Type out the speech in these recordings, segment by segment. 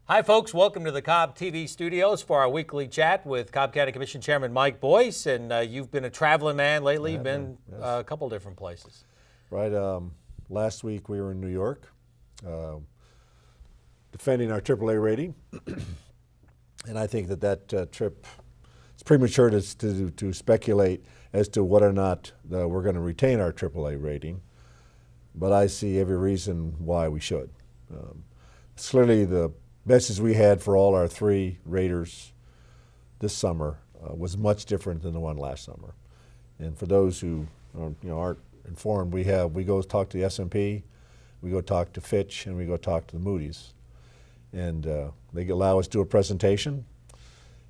Hi, folks. Welcome to the Cobb TV studios for our weekly chat with Cobb County Commission Chairman Mike Boyce. And you've been a traveling man lately. You've been yes. a couple different places. Right. Last week we were in New York defending our AAA rating. And I think that trip, it's premature to speculate as to whether or not we're going to retain our AAA rating. But I see every reason why we should. It's clearly the message we had for all our three raters this summer was much different than the one last summer. And for those who aren't informed, we go talk to the S&P, we go talk to Fitch, and we go talk to the Moody's. And they allow us to do a presentation.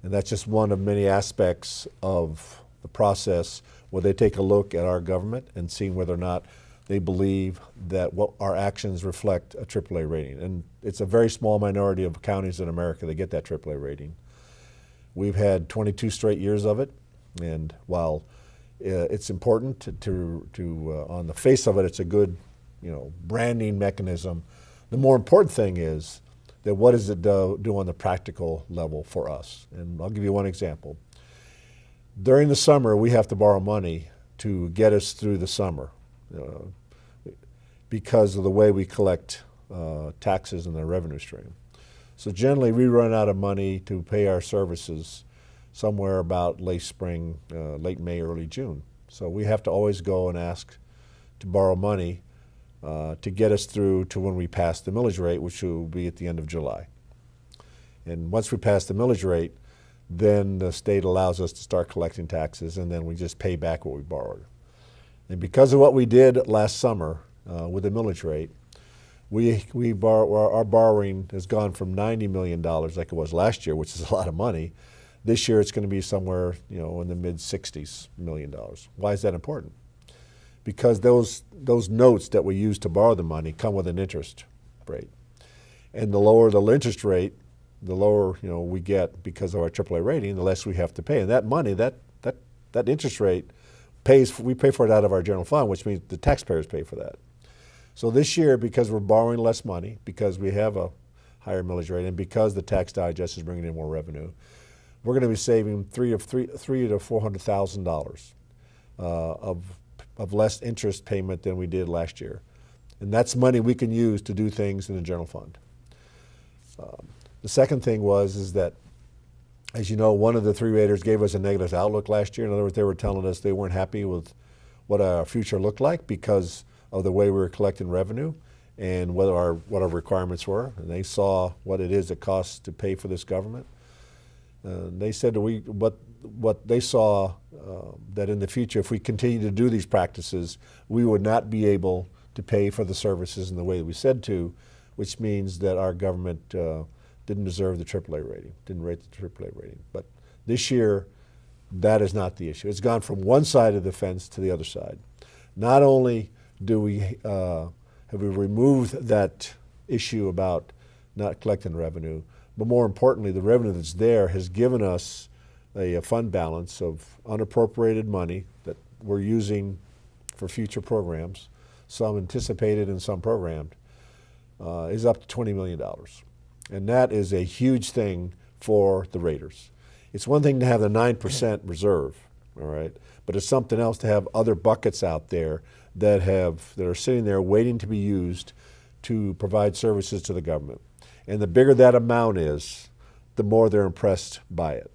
And that's just one of many aspects of the process where they take a look at our government and seeing whether or not they believe that what our actions reflect a AAA rating. And it's a very small minority of counties in America that get that AAA rating. We've had 22 straight years of it, and while it's important to on the face of it, it's a good branding mechanism. The more important thing is that what does it do on the practical level for us? And I'll give you one example. During the summer, we have to borrow money to get us through the summer. Because of the way we collect taxes and the revenue stream. So generally we run out of money to pay our services somewhere about late spring, late May, early June. So we have to always go and ask to borrow money to get us through to when we pass the millage rate, which will be at the end of July. And once we pass the millage rate, then the state allows us to start collecting taxes, and then we just pay back what we borrowed. And because of what we did last summer with the millage rate, our borrowing has gone from $90 million like it was last year, which is a lot of money. This year it's going to be somewhere in the mid-60s million dollars. Why is that important? Because those notes that we use to borrow the money come with an interest rate. And the lower the interest rate, the lower we get because of our AAA rating, the less we have to pay. And that money, that interest rate, we pay for it out of our general fund, which means the taxpayers pay for that. So this year, because we're borrowing less money, because we have a higher millage rate, and because the tax digest is bringing in more revenue, we're going to be saving $300,000 to $400,000 of less interest payment than we did last year, and that's money we can use to do things in the general fund. The second thing is that, as you know, one of the three raters gave us a negative outlook last year. In other words, they were telling us they weren't happy with what our future looked like because of the way we were collecting revenue and what our requirements were. And they saw what it is it costs to pay for this government. They said what they saw that in the future, if we continue to do these practices, we would not be able to pay for the services in the way that we said to, which means that our government didn't deserve the AAA rating, didn't rate the AAA rating. But this year, that is not the issue. It's gone from one side of the fence to the other side. Not only have we removed that issue about not collecting revenue, but more importantly, the revenue that's there has given us a fund balance of unappropriated money that we're using for future programs, some anticipated and some programmed, is up to $20 million. And that is a huge thing for the raters. It's one thing to have the 9% reserve, all right, but it's something else to have other buckets out there that are sitting there waiting to be used to provide services to the government. And the bigger that amount is, the more they're impressed by it.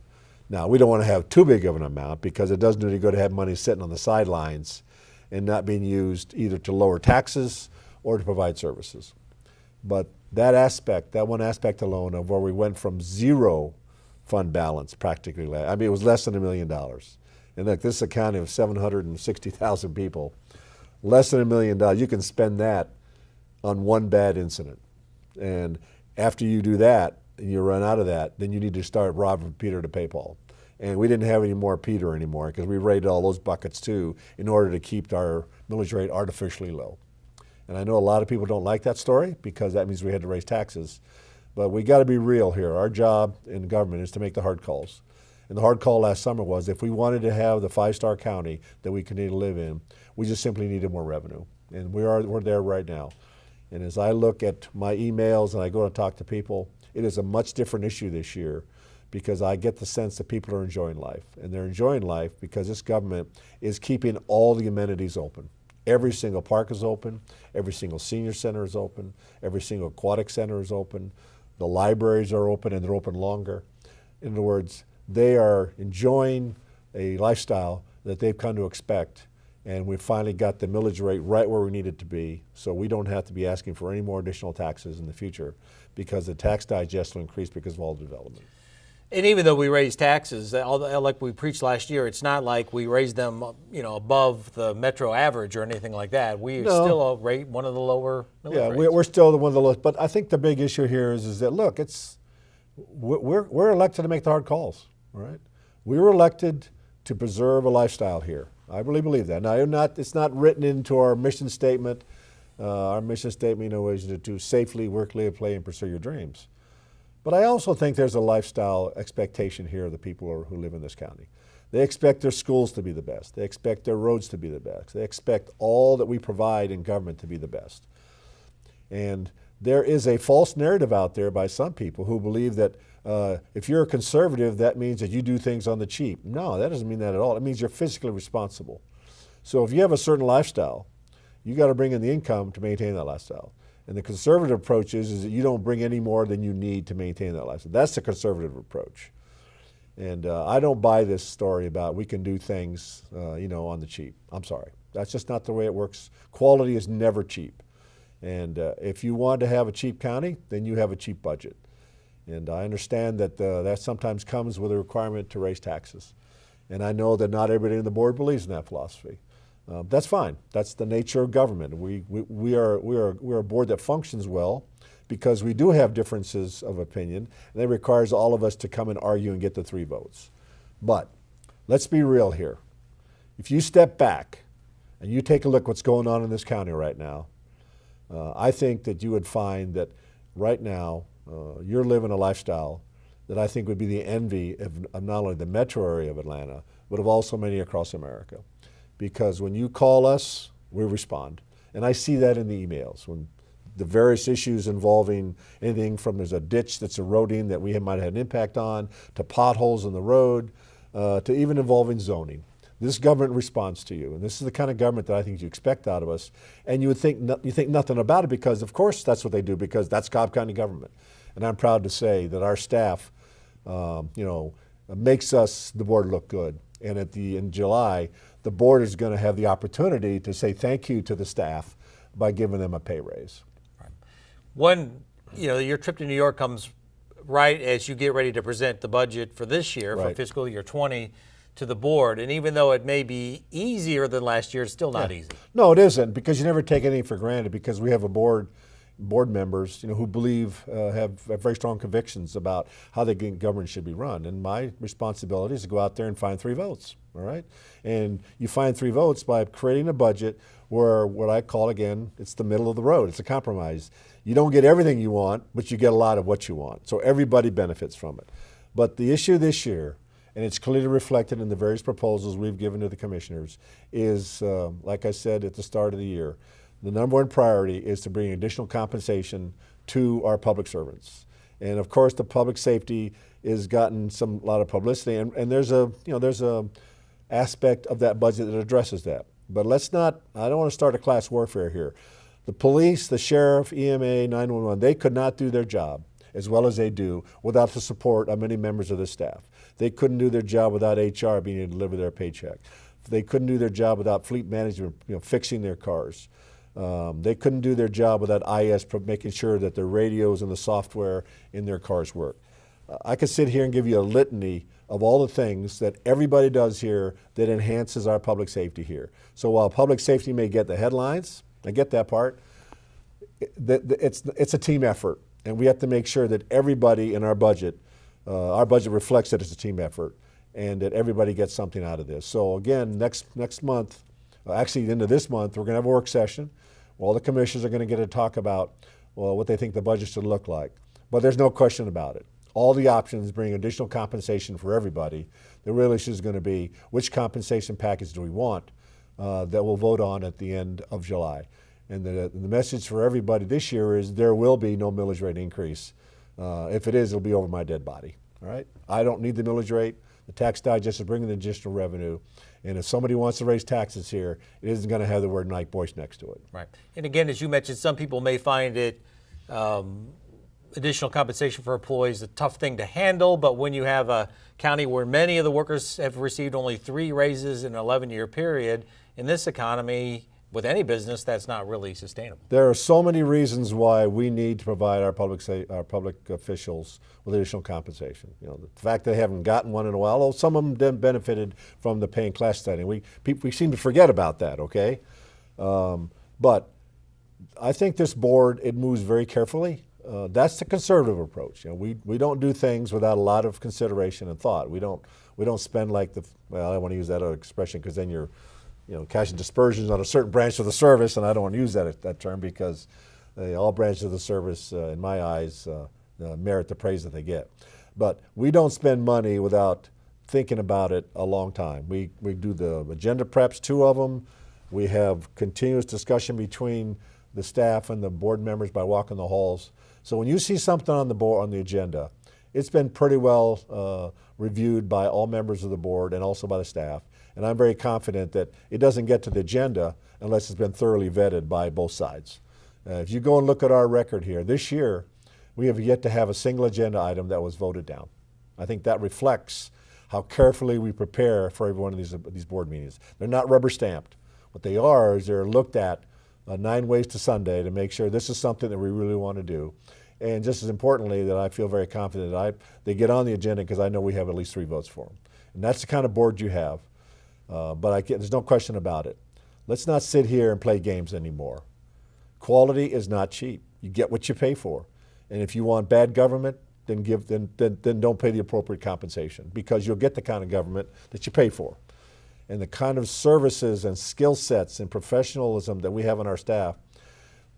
Now, we don't want to have too big of an amount because it doesn't do any good to have money sitting on the sidelines and not being used either to lower taxes or to provide services. But that one aspect alone of where we went from zero fund balance practically, it was less than $1 million. And look, this is a county of 760,000 people. Less than $1 million, you can spend that on one bad incident. And after you do that, and you run out of that, then you need to start robbing Peter to pay Paul. And we didn't have any more Peter anymore because we raided all those buckets too in order to keep our millage rate artificially low. And I know a lot of people don't like that story because that means we had to raise taxes. But we got to be real here. Our job in government is to make the hard calls. And the hard call last summer was if we wanted to have the five-star county that we continue to live in, we just simply needed more revenue. And we're there right now. And as I look at my emails and I go to talk to people, it is a much different issue this year because I get the sense that people are enjoying life. And they're enjoying life because this government is keeping all the amenities open. Every single park is open, every single senior center is open, every single aquatic center is open, the libraries are open and they're open longer. In other words, they are enjoying a lifestyle that they've come to expect, and we finally got the millage rate right where we need it to be, so we don't have to be asking for any more additional taxes in the future because the tax digest will increase because of all the development. And even though we raise taxes, like we preached last year, it's not like we raised them, above the metro average or anything like that. We still rate one of the lower millage rates. We're still one of the lowest. But I think the big issue here is that look, we're elected to make the hard calls. All right, we were elected to preserve a lifestyle here. I really believe that. Now, it's not written into our mission statement. Our mission statement, is to safely work, live, play, and pursue your dreams. But I also think there's a lifestyle expectation here of the people who live in this county. They expect their schools to be the best. They expect their roads to be the best. They expect all that we provide in government to be the best. And there is a false narrative out there by some people who believe that if you're a conservative, that means that you do things on the cheap. No, that doesn't mean that at all. It means you're fiscally responsible. So if you have a certain lifestyle, you got to bring in the income to maintain that lifestyle. And the conservative approach is that you don't bring any more than you need to maintain that lifestyle. That's the conservative approach. And I don't buy this story about we can do things, on the cheap. I'm sorry. That's just not the way it works. Quality is never cheap. And if you want to have a cheap county, then you have a cheap budget. And I understand that that sometimes comes with a requirement to raise taxes. And I know that not everybody on the board believes in that philosophy. That's fine. That's the nature of government. We are a board that functions well because we do have differences of opinion, and that requires all of us to come and argue and get the 3 votes. But let's be real here. If you step back and you take a look what's going on in this county right now, I think that you would find that right now you're living a lifestyle that I think would be the envy of not only the metro area of Atlanta, but of also many across America. Because when you call us, we respond. And I see that in the emails. When the various issues involving anything from there's a ditch that's eroding that we might have an impact on, to potholes in the road, to even involving zoning. This government responds to you. And this is the kind of government that I think you expect out of us. And you would think, you think nothing about it because, of course, that's what they do because that's Cobb County government. And I'm proud to say that our staff, makes us, the board, look good. And in July, the board is going to have the opportunity to say thank you to the staff by giving them a pay raise. Right. Your trip to New York comes right as you get ready to present the budget for this year, for fiscal year 20, to the board. And even though it may be easier than last year, it's still not easy. No, it isn't, because you never take anything for granted, because we have a board members, who believe, have very strong convictions about how the government should be run. And my responsibility is to go out there and find 3 votes, all right? And you find 3 votes by creating a budget where, what I call, again, it's the middle of the road. It's a compromise. You don't get everything you want, but you get a lot of what you want. So everybody benefits from it. But the issue this year, and it's clearly reflected in the various proposals we've given to the commissioners, is, like I said at the start of the year, the number 1 priority is to bring additional compensation to our public servants. And of course, the public safety has gotten a lot of publicity, and there's a aspect of that budget that addresses that. But I don't want to start a class warfare here. The police, the sheriff, EMA, 911, they could not do their job as well as they do without the support of many members of the staff. They couldn't do their job without HR being able to deliver their paycheck. They couldn't do their job without fleet management, fixing their cars. They couldn't do their job without IS making sure that the radios and the software in their cars work. I could sit here and give you a litany of all the things that everybody does here that enhances our public safety here. So while public safety may get the headlines, I get that part, it's a team effort. And we have to make sure that everybody in our budget reflects that it's a team effort and that everybody gets something out of this. So again, next month, actually the end of this month, we're going to have a work session. All the commissioners are going to get to talk about what they think the budget should look like. But there's no question about it. All the options bring additional compensation for everybody. The real issue is going to be which compensation package do we want that we'll vote on at the end of July. And the message for everybody this year is there will be no millage rate increase. If it is, it'll be over my dead body. All right? I don't need the millage rate. The tax digest is bringing the additional revenue. And if somebody wants to raise taxes here, it isn't going to have the word Knight Boyce next to it. Right. And again, as you mentioned, some people may find it additional compensation for employees a tough thing to handle, but when you have a county where many of the workers have received only 3 raises in an 11-year period, in this economy, with any business, that's not really sustainable. There are so many reasons why we need to provide our public officials with additional compensation. You know, the fact they haven't gotten one in a while, although some of them benefited from the pay and class study. We seem to forget about that, okay? But I think this board, it moves very carefully. That's the conservative approach. You know, we don't do things without a lot of consideration and thought. We don't spend like I don't want to use that expression because then you're casting dispersions on a certain branch of the service, and I don't want to use that term because all branches of the service, in my eyes, merit the praise that they get. But we don't spend money without thinking about it a long time. We do the agenda preps, 2 of them. We have continuous discussion between the staff and the board members by walking the halls. So when you see something on the agenda, it's been pretty well reviewed by all members of the board and also by the staff. And I'm very confident that it doesn't get to the agenda unless it's been thoroughly vetted by both sides. If you go and look at our record here, this year we have yet to have a single agenda item that was voted down. I think that reflects how carefully we prepare for every one of these board meetings. They're not rubber stamped. What they are is they're looked at 9 ways to Sunday to make sure this is something that we really want to do. And just as importantly, that I feel very confident that they get on the agenda because I know we have at least 3 votes for them. And that's the kind of board you have. But there's no question about it. Let's not sit here and play games anymore. Quality is not cheap. You get what you pay for. And if you want bad government, then don't pay the appropriate compensation because you'll get the kind of government that you pay for. And the kind of services and skill sets and professionalism that we have on our staff,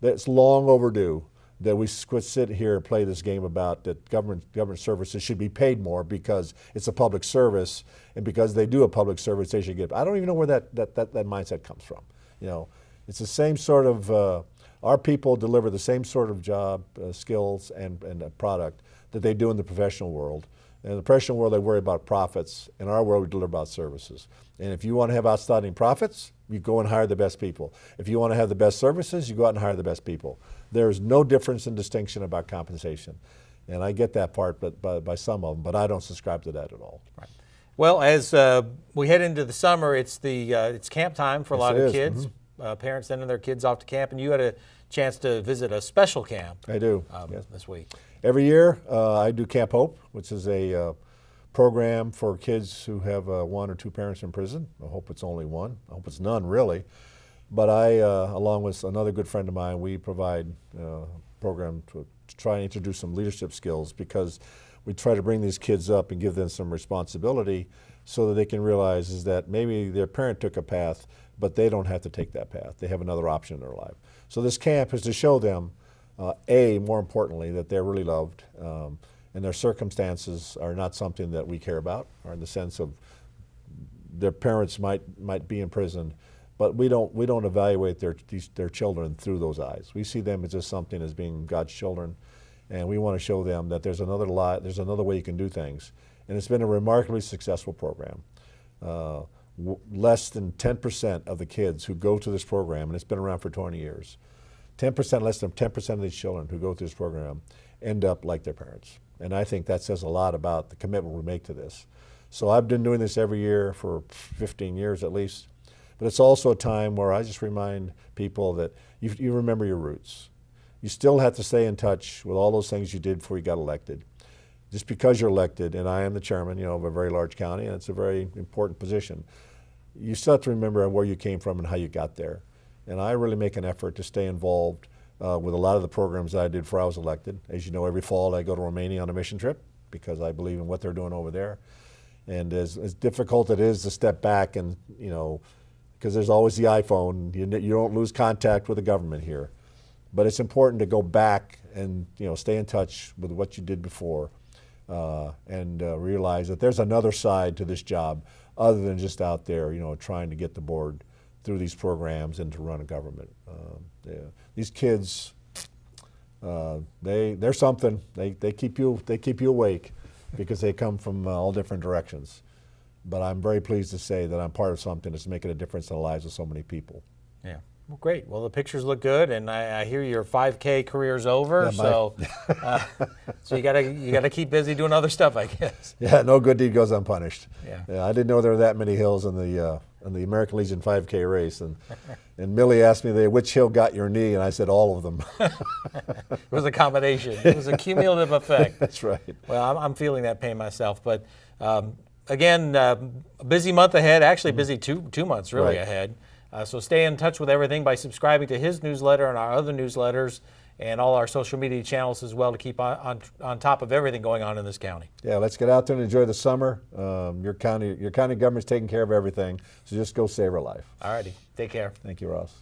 that's long overdue that we quit sit here and play this game about that government services should be paid more because it's a public service and because they do a public service they should get. I don't even know where that mindset comes from. You know, it's the same sort of our people deliver the same sort of job skills and product that they do in the professional world. In the professional world, they worry about profits. In our world, we deliver about services. And if you want to have outstanding profits, you go and hire the best people. If you want to have the best services, you go out and hire the best people. There's no difference in distinction about compensation. And I get that part by some of them, but I don't subscribe to that at all. Right. Well, as we head into the summer, it's camp time for a lot of kids. Mm-hmm. Parents sending their kids off to camp, and you had a chance to visit a special camp. I do. Yes. This week. Every year, I do Camp Hope, which is a program for kids who have 1 or 2 parents in prison. I hope it's only 1. I hope it's none, really. But I, along with another good friend of mine, we provide a program to try and introduce some leadership skills because we try to bring these kids up and give them some responsibility so that they can realize is that maybe their parent took a path, but they don't have to take that path. They have another option in their life. So this camp is to show them, more importantly, that they're really loved and their circumstances are not something that we care about, or in the sense of their parents might be in prison, but we don't evaluate their children through those eyes. We see them as just something as being God's children, and we want to show them that there's another way you can do things. And it's been a remarkably successful program. Less than 10% of the kids who go to this program, and it's been around for 20 years, less than 10% of these children who go through this program end up like their parents. And I think that says a lot about the commitment we make to this. So I've been doing this every year for 15 years at least. But it's also a time where I just remind people that you remember your roots. You still have to stay in touch with all those things you did before you got elected. Just because you're elected, and I am the chairman, of a very large county, and it's a very important position, you still have to remember where you came from and how you got there. And I really make an effort to stay involved with a lot of the programs that I did before I was elected. As you know, every fall I go to Romania on a mission trip because I believe in what they're doing over there. And as difficult it is to step back and, because there's always the iPhone, you don't lose contact with the government here. But it's important to go back and stay in touch with what you did before and realize that there's another side to this job other than just out there trying to get the board through these programs and to run a government. These kids, they're something. They keep you awake because they come from all different directions. But I'm very pleased to say that I'm part of something that's making a difference in the lives of so many people. Yeah. Well, great. Well, the pictures look good, and I hear your 5K career's over, Yeah, so you gotta keep busy doing other stuff, I guess. Yeah, no good deed goes unpunished. Yeah. I didn't know there were that many hills in the American Legion 5K race, and Millie asked me which hill got your knee, and I said all of them. It was a combination. It was a cumulative effect. That's right. Well, I'm feeling that pain myself, but again, a busy month ahead. Actually, busy two months really ahead. So stay in touch with everything by subscribing to his newsletter and our other newsletters and all our social media channels as well to keep on top of everything going on in this county. Yeah, let's get out there and enjoy the summer. Your county government's taking care of everything, so just go save a life. All righty. Take care. Thank you, Ross.